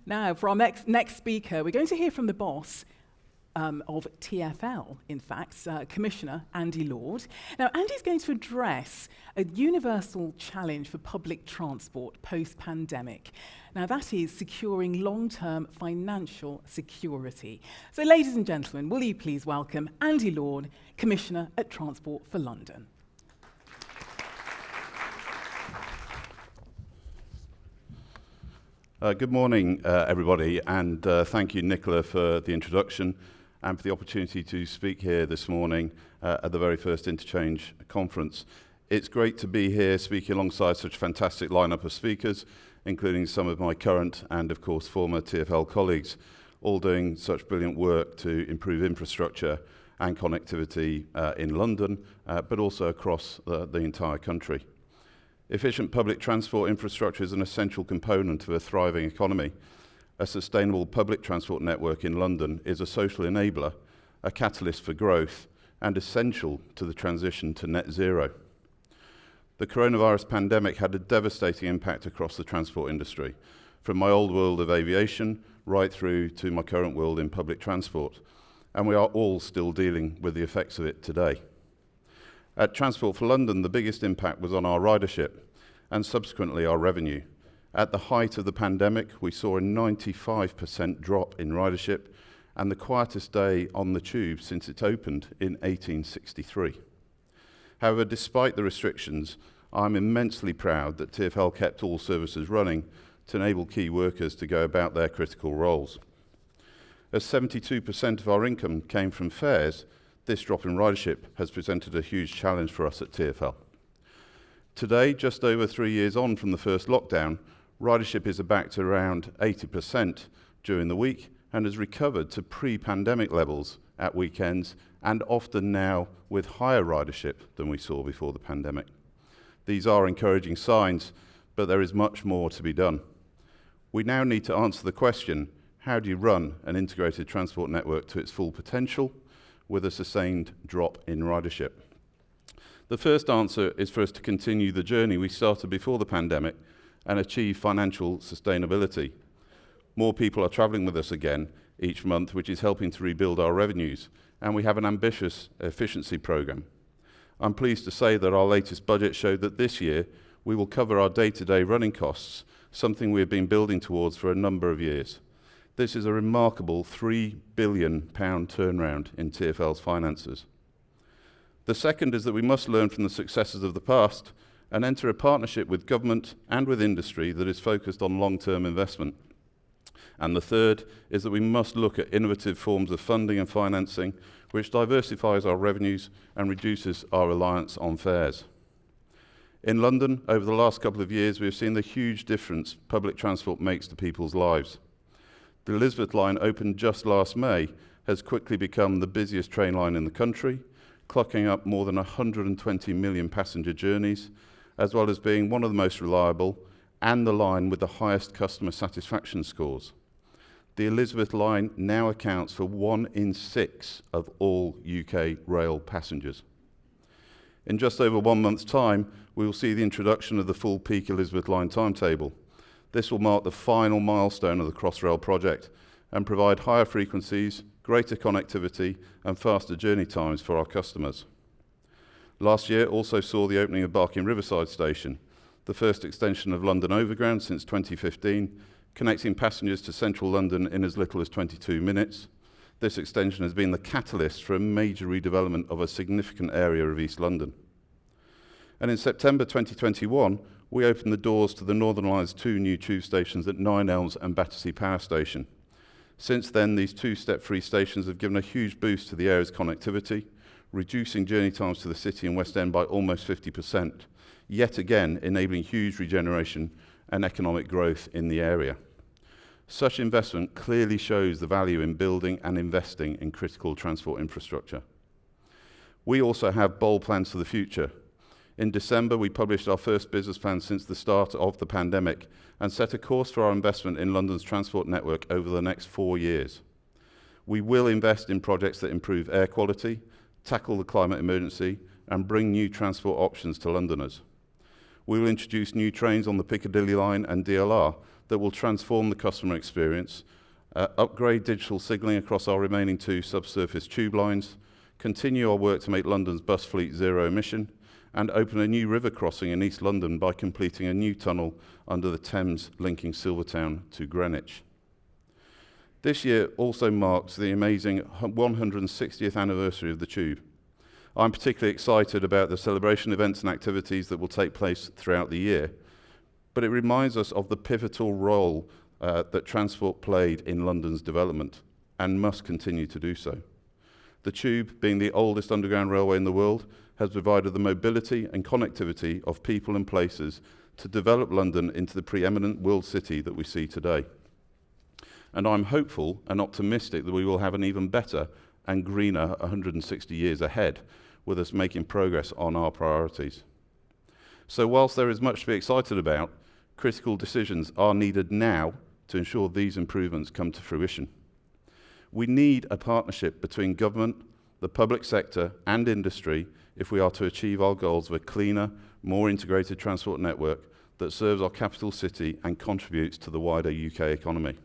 Now, for our next speaker, we're going to hear from the boss of TfL, in fact, Commissioner Andy Lord. Now, Andy's going to address a universal challenge for public transport post-pandemic. Now, that is securing long-term financial security. So, ladies and gentlemen, will you please welcome Andy Lord, Commissioner at Transport for London. Good morning, everybody, and thank you, Nicola, for the introduction and for the opportunity to speak here this morning at the very first Interchange conference. It's great to be here speaking alongside such a fantastic lineup of speakers, including some of my current and, of course, former TfL colleagues, all doing such brilliant work to improve infrastructure and connectivity in London, but also across the entire country. Efficient public transport infrastructure is an essential component of a thriving economy. A sustainable public transport network in London is a social enabler, a catalyst for growth, and essential to the transition to net zero. The coronavirus pandemic had a devastating impact across the transport industry, from my old world of aviation right through to my current world in public transport, and we are all still dealing with the effects of it today. At Transport for London, the biggest impact was on our ridership and subsequently our revenue. At the height of the pandemic, we saw a 95% drop in ridership and the quietest day on the tube since it opened in 1863. However, despite the restrictions, I'm immensely proud that TfL kept all services running to enable key workers to go about their critical roles. As 72% of our income came from fares, this drop in ridership has presented a huge challenge for us at TfL. Today, just over 3 years on from the first lockdown, ridership is back to around 80% during the week and has recovered to pre-pandemic levels at weekends and often now with higher ridership than we saw before the pandemic. These are encouraging signs, but there is much more to be done. We now need to answer the question, how do you run an integrated transport network to its full potential with a sustained drop in ridership? The first answer is for us to continue the journey we started before the pandemic and achieve financial sustainability. More people are travelling with us again each month, which is helping to rebuild our revenues, and we have an ambitious efficiency programme. I'm pleased to say that our latest budget showed that this year we will cover our day-to-day running costs, something we have been building towards for a number of years. This is a remarkable £3 billion turnaround in TfL's finances. The second is that we must learn from the successes of the past and enter a partnership with government and with industry that is focused on long-term investment. And the third is that we must look at innovative forms of funding and financing which diversifies our revenues and reduces our reliance on fares. In London, over the last couple of years, we have seen the huge difference public transport makes to people's lives. The Elizabeth line, opened just last May, has quickly become the busiest train line in the country, clocking up more than 120 million passenger journeys, as well as being one of the most reliable and the line with the highest customer satisfaction scores. The Elizabeth line now accounts for 1 in 6 of all UK rail passengers. In just over 1 month's time, we will see the introduction of the full peak Elizabeth line timetable. This will mark the final milestone of the Crossrail project and provide higher frequencies, greater connectivity and faster journey times for our customers. Last year also saw the opening of Barking Riverside Station, the first extension of London Overground since 2015, connecting passengers to central London in as little as 22 minutes. This extension has been the catalyst for a major redevelopment of a significant area of East London. And in September 2021, we opened the doors to the Northern Line's 2 new tube stations at Nine Elms and Battersea Power Station. Since then, these 2 step-free stations have given a huge boost to the area's connectivity, reducing journey times to the City and West End by almost 50%, yet again enabling huge regeneration and economic growth in the area. Such investment clearly shows the value in building and investing in critical transport infrastructure. We also have bold plans for the future. In December, we published our first business plan since the start of the pandemic and set a course for our investment in London's transport network over the next 4 years. We will invest in projects that improve air quality, tackle the climate emergency, and bring new transport options to Londoners. We will introduce new trains on the Piccadilly line and DLR that will transform the customer experience, upgrade digital signalling across our remaining 2 subsurface tube lines, continue our work to make London's bus fleet zero emission, and open a new river crossing in East London by completing a new tunnel under the Thames linking Silvertown to Greenwich. This year also marks the amazing 160th anniversary of the Tube. I'm particularly excited about the celebration events and activities that will take place throughout the year, but it reminds us of the pivotal role that transport played in London's development and must continue to do so. The Tube, being the oldest underground railway in the world, has provided the mobility and connectivity of people and places to develop London into the preeminent world city that we see today. And I'm hopeful and optimistic that we will have an even better and greener 160 years ahead, with us making progress on our priorities. So whilst there is much to be excited about, critical decisions are needed now to ensure these improvements come to fruition. We need a partnership between government, the public sector and industry if we are to achieve our goals of a cleaner, more integrated transport network that serves our capital city and contributes to the wider UK economy.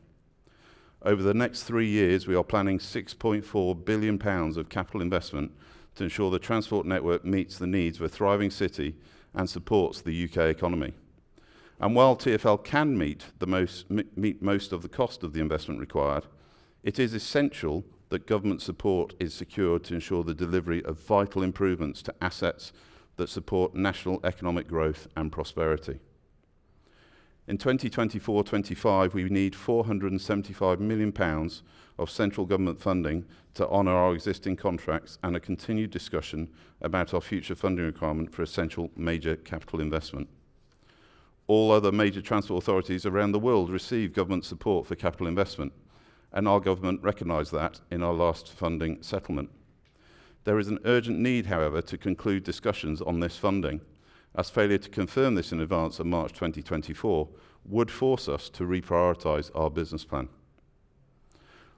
Over the next 3 years, we are planning £6.4 billion of capital investment to ensure the transport network meets the needs of a thriving city and supports the UK economy. And while TfL can meet most of the cost of the investment required, it is essential that government support is secured to ensure the delivery of vital improvements to assets that support national economic growth and prosperity. In 2024-25, we need £475 million of central government funding to honour our existing contracts and a continued discussion about our future funding requirement for essential major capital investment. All other major transport authorities around the world receive government support for capital investment, and our government recognised that in our last funding settlement. There is an urgent need, however, to conclude discussions on this funding, as failure to confirm this in advance of March 2024 would force us to reprioritise our business plan.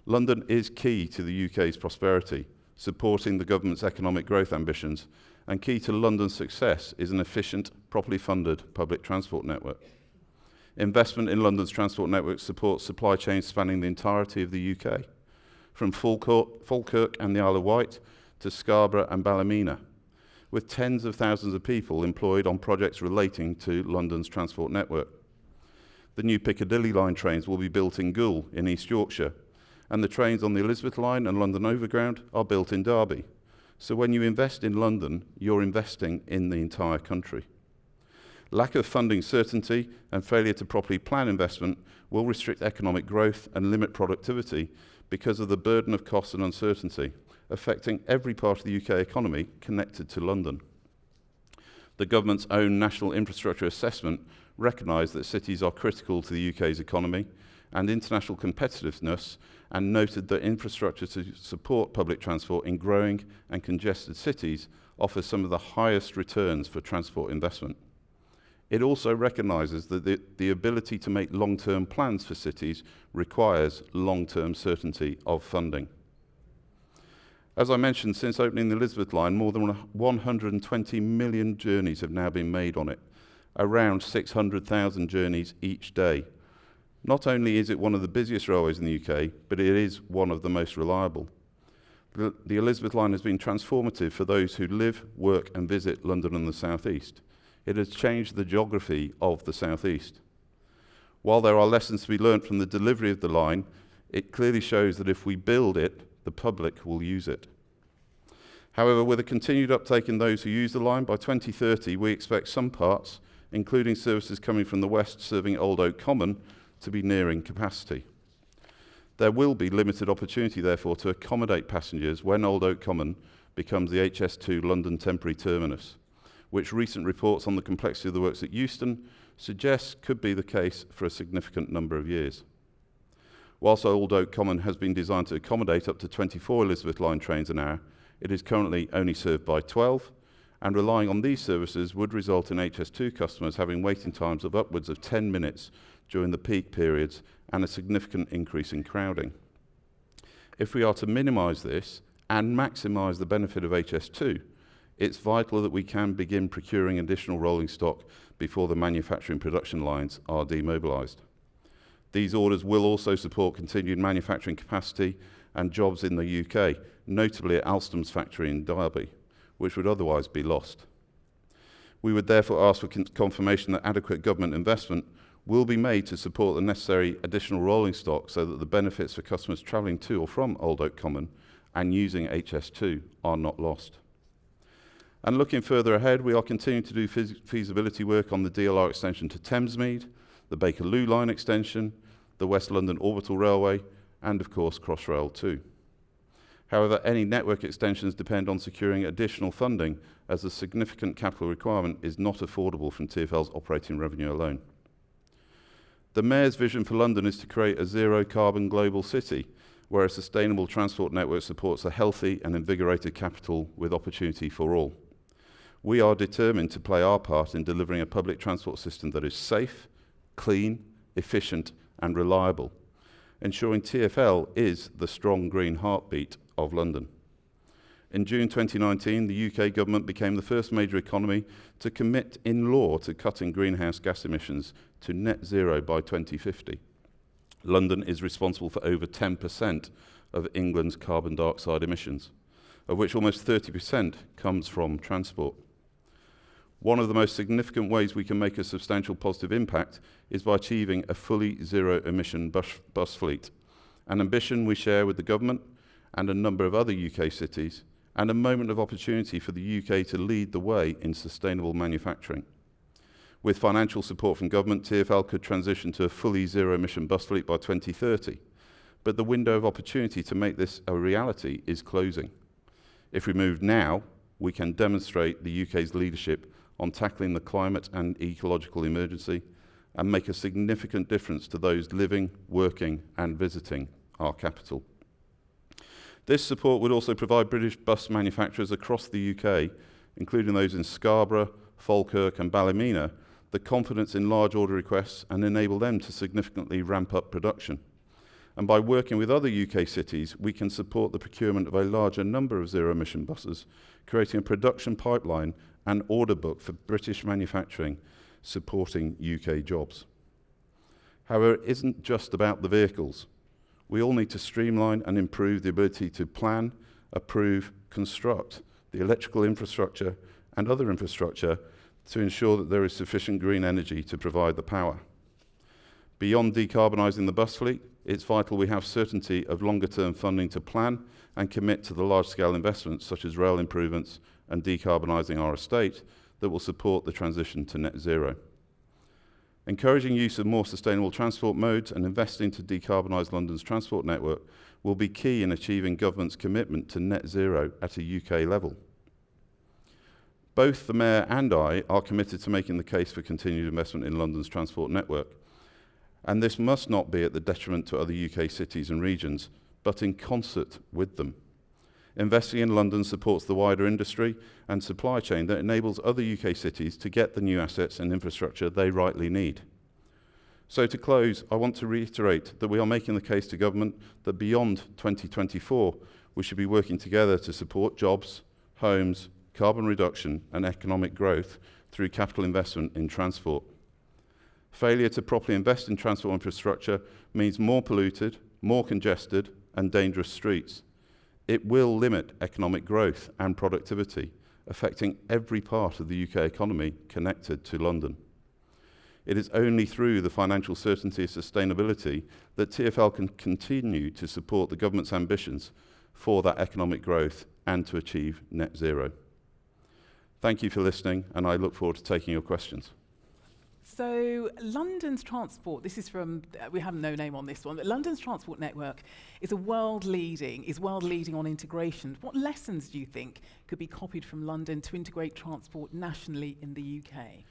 London is key to the UK's prosperity, supporting the government's economic growth ambitions, and key to London's success is an efficient, properly funded public transport network. Investment in London's transport network supports supply chains spanning the entirety of the UK, from Falkirk and the Isle of Wight to Scarborough and Ballymena, with tens of thousands of people employed on projects relating to London's transport network. The new Piccadilly line trains will be built in Goole in East Yorkshire, and the trains on the Elizabeth line and London Overground are built in Derby. So when you invest in London, you're investing in the entire country. Lack of funding certainty and failure to properly plan investment will restrict economic growth and limit productivity because of the burden of cost and uncertainty, affecting every part of the UK economy connected to London. The government's own National Infrastructure Assessment recognised that cities are critical to the UK's economy and international competitiveness, and noted that infrastructure to support public transport in growing and congested cities offers some of the highest returns for transport investment. It also recognises that the ability to make long-term plans for cities requires long-term certainty of funding. As I mentioned, since opening the Elizabeth line, more than 120 million journeys have now been made on it, around 600,000 journeys each day. Not only is it one of the busiest railways in the UK, but it is one of the most reliable. The Elizabeth line has been transformative for those who live, work and visit London and the South East. It has changed the geography of the South East. While there are lessons to be learnt from the delivery of the line, it clearly shows that if we build it, the public will use it. However, with a continued uptake in those who use the line, by 2030 we expect some parts, including services coming from the west serving Old Oak Common, to be nearing capacity. There will be limited opportunity, therefore, to accommodate passengers when Old Oak Common becomes the HS2 London temporary terminus, which recent reports on the complexity of the works at Euston suggests could be the case for a significant number of years. Whilst Old Oak Common has been designed to accommodate up to 24 Elizabeth line trains an hour, it is currently only served by 12, and relying on these services would result in HS2 customers having waiting times of upwards of 10 minutes during the peak periods and a significant increase in crowding. If we are to minimise this and maximise the benefit of HS2, it's vital that we can begin procuring additional rolling stock before the manufacturing production lines are demobilised. These orders will also support continued manufacturing capacity and jobs in the UK, notably at Alstom's factory in Derby, which would otherwise be lost. We would therefore ask for confirmation that adequate government investment will be made to support the necessary additional rolling stock so that the benefits for customers travelling to or from Old Oak Common and using HS2 are not lost. And looking further ahead, we are continuing to do feasibility work on the DLR extension to Thamesmead, the Bakerloo line extension, the West London Orbital Railway, and of course Crossrail 2. However, any network extensions depend on securing additional funding, as the significant capital requirement is not affordable from TfL's operating revenue alone. The Mayor's vision for London is to create a zero-carbon global city, where a sustainable transport network supports a healthy and invigorated capital with opportunity for all. We are determined to play our part in delivering a public transport system that is safe, clean, efficient, and reliable, ensuring TfL is the strong green heartbeat of London. In June 2019, the UK government became the first major economy to commit in law to cutting greenhouse gas emissions to net zero by 2050. London is responsible for over 10% of England's carbon dioxide emissions, of which almost 30% comes from transport. One of the most significant ways we can make a substantial positive impact is by achieving a fully zero-emission bus fleet, an ambition we share with the government and a number of other UK cities, and a moment of opportunity for the UK to lead the way in sustainable manufacturing. With financial support from government, TfL could transition to a fully zero-emission bus fleet by 2030, but the window of opportunity to make this a reality is closing. If we move now, we can demonstrate the UK's leadership on tackling the climate and ecological emergency and make a significant difference to those living, working and visiting our capital. This support would also provide British bus manufacturers across the UK, including those in Scarborough, Falkirk and Ballymena, the confidence in large order requests and enable them to significantly ramp up production. And by working with other UK cities, we can support the procurement of a larger number of zero-emission buses, creating a production pipeline and order book for British manufacturing, supporting UK jobs. However, it isn't just about the vehicles. We all need to streamline and improve the ability to plan, approve, construct the electrical infrastructure and other infrastructure to ensure that there is sufficient green energy to provide the power. Beyond decarbonising the bus fleet, it's vital we have certainty of longer-term funding to plan and commit to the large-scale investments such as rail improvements and decarbonising our estate that will support the transition to net zero. Encouraging use of more sustainable transport modes and investing to decarbonise London's transport network will be key in achieving government's commitment to net zero at a UK level. Both the Mayor and I are committed to making the case for continued investment in London's transport network, and this must not be at the detriment to other UK cities and regions, but in concert with them. Investing in London supports the wider industry and supply chain that enables other UK cities to get the new assets and infrastructure they rightly need. So to close, I want to reiterate that we are making the case to government that beyond 2024, we should be working together to support jobs, homes, carbon reduction and economic growth through capital investment in transport. Failure to properly invest in transport infrastructure means more polluted, more congested and dangerous streets. It will limit economic growth and productivity, affecting every part of the UK economy connected to London. It is only through the financial certainty of sustainability that TfL can continue to support the government's ambitions for that economic growth and to achieve net zero. Thank you for listening, and I look forward to taking your questions. So London's transport, this is from, we have no name on this one, but London's transport network is world leading on integration. What lessons do you think could be copied from London to integrate transport nationally in the UK?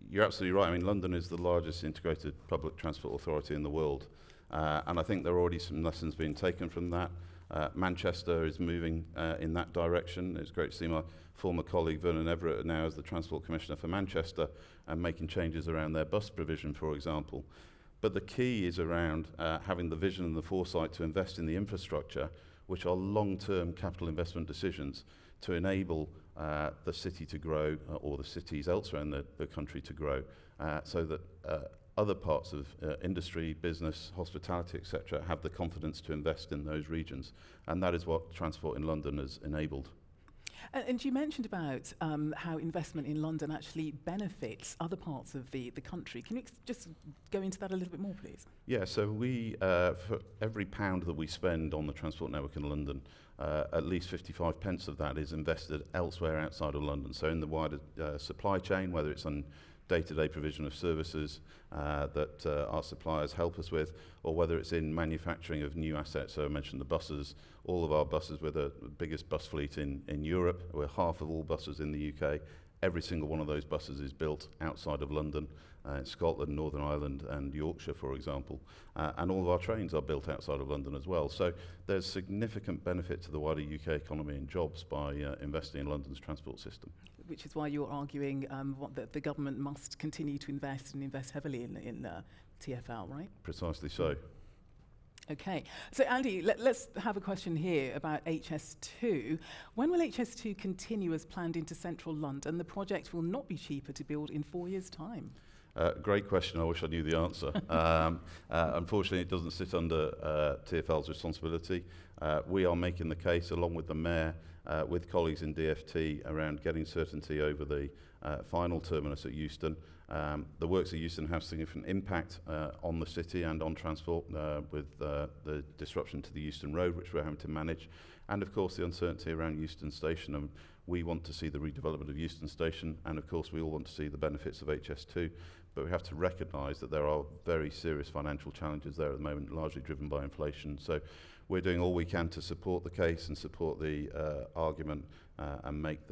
You're absolutely right. I mean, London is the largest integrated public transport authority in the world. And I think there are already some lessons being taken from that. Manchester is moving in that direction. It's great to see my former colleague Vernon Everett now as the Transport Commissioner for Manchester and making changes around their bus provision, for example. But the key is around having the vision and the foresight to invest in the infrastructure, which are long-term capital investment decisions, to enable the city to grow, or the cities elsewhere in the country to grow, so that other parts of industry, business, hospitality, etc., have the confidence to invest in those regions. And that is what Transport in London has enabled. And you mentioned about how investment in London actually benefits other parts of the country. Can you just go into that a little bit more, please? Yeah, so we, for every £1 that we spend on the transport network in London, at least 55 pence of that is invested elsewhere outside of London. So in the wider supply chain, whether it's on day-to-day provision of services that our suppliers help us with, or whether it's in manufacturing of new assets. So I mentioned the buses. All of our buses, we're the biggest bus fleet in Europe. We're half of all buses in the UK. Every single one of those buses is built outside of London, in Scotland, Northern Ireland and Yorkshire, for example. And all of our trains are built outside of London as well. So there's significant benefit to the wider UK economy and jobs by investing in London's transport system. Which is why you're arguing that the government must continue to invest and invest heavily in TfL, right? Precisely so. Okay, so Andy, let's have a question here about HS2. When will HS2 continue as planned into central London? The project will not be cheaper to build in 4 years' time. Great question. I wish I knew the answer. Unfortunately, it doesn't sit under TfL's responsibility. We are making the case, along with the Mayor, with colleagues in DfT, around getting certainty over the final terminus at Euston. The works at Euston have significant impact on the city and on transport, with the disruption to the Euston Road, which we're having to manage, and of course the uncertainty around Euston Station. And we want to see the redevelopment of Euston Station, and of course we all want to see the benefits of HS2, but we have to recognise that there are very serious financial challenges there at the moment, largely driven by inflation. So we're doing all we can to support the case and support the argument, and make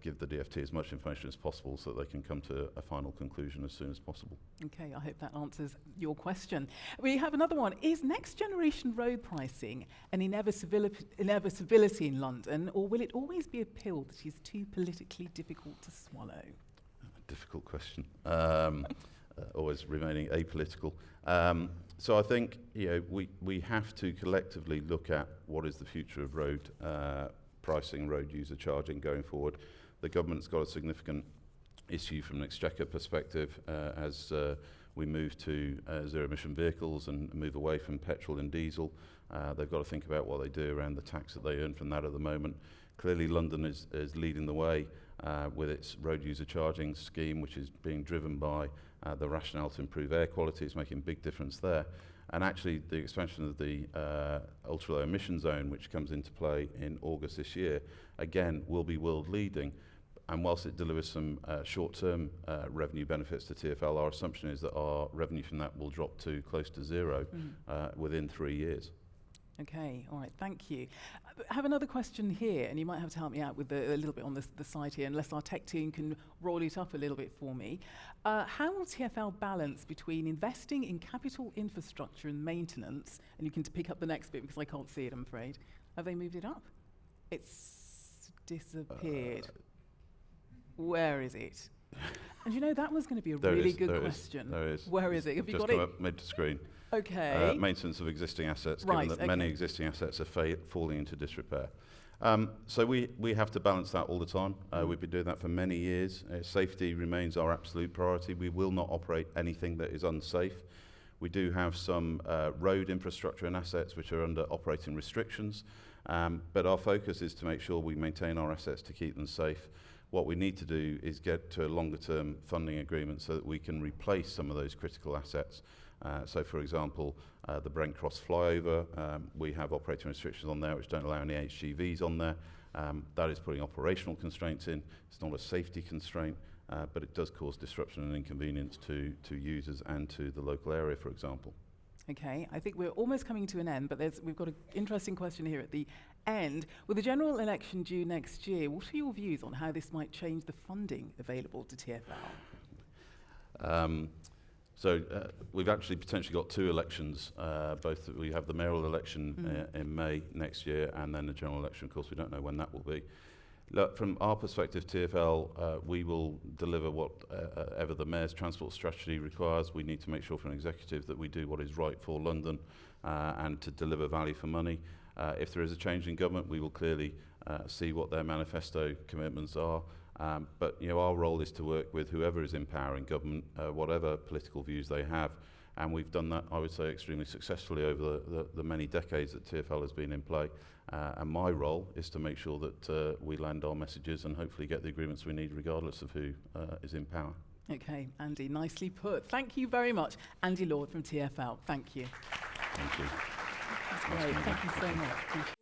give the DfT as much information as possible so that they can come to a final conclusion as soon as possible. Okay, I hope that answers your question. We have another one. Is next generation road pricing an inevitability in London, or will it always be a pill that is too politically difficult to swallow? Difficult question. Always remaining apolitical. So I think we have to collectively look at what is the future of road pricing, road user charging going forward. The government's got a significant issue from an exchequer perspective as we move to zero-emission vehicles and move away from petrol and diesel. They've got to think about what they do around the tax that they earn from that at the moment. Clearly, London is leading the way with its road user charging scheme, which is being driven by the rationale to improve air quality. It's making a big difference there. And actually, the expansion of the ultra-low emission zone, which comes into play in August this year, again, will be world leading. And whilst it delivers some short-term revenue benefits to TfL, our assumption is that our revenue from that will drop to close to zero within 3 years. Okay, all right, thank you. I have another question here, and you might have to help me out with a little bit on the side here, unless our tech team can roll it up a little bit for me. How will TfL balance between investing in capital infrastructure and maintenance, and you can pick up the next bit because I can't see it, I'm afraid. Have they moved it up? It's disappeared. Where is it? And you know, that was going to be a really good question. There is. Where is it? Have you got it? Just come up mid-screen. Okay. Maintenance of existing assets, Right, given that many existing assets are falling into disrepair. So we have to balance that all the time. We've been doing that for many years. Safety remains our absolute priority. We will not operate anything that is unsafe. We do have some road infrastructure and assets which are under operating restrictions, but our focus is to make sure we maintain our assets to keep them safe. What we need to do is get to a longer-term funding agreement so that we can replace some of those critical assets. So, for example, the Brent Cross flyover, we have operating restrictions on there which don't allow any HGVs on there. That is putting operational constraints in. It's not a safety constraint, but it does cause disruption and inconvenience to users and to the local area, for example. Okay, I think we're almost coming to an end, but we've got an interesting question here at the end. With the general election due next year, what are your views on how this might change the funding available to TfL? So we've actually potentially got 2 elections. We have the mayoral election in May next year, and then the general election. Of course, we don't know when that will be. Look, from our perspective, TfL, we will deliver whatever the Mayor's transport strategy requires. We need to make sure for an executive that we do what is right for London and to deliver value for money. If there is a change in government, we will clearly see what their manifesto commitments are. But our role is to work with whoever is in power in government, whatever political views they have. And we've done that, I would say, extremely successfully over the many decades that TfL has been in play. And my role is to make sure that we land our messages and hopefully get the agreements we need regardless of who is in power. Okay, Andy, nicely put. Thank you very much. Andy Lord from TfL. Thank you. Thank you. That's great. Thank you so much. Appreciate it.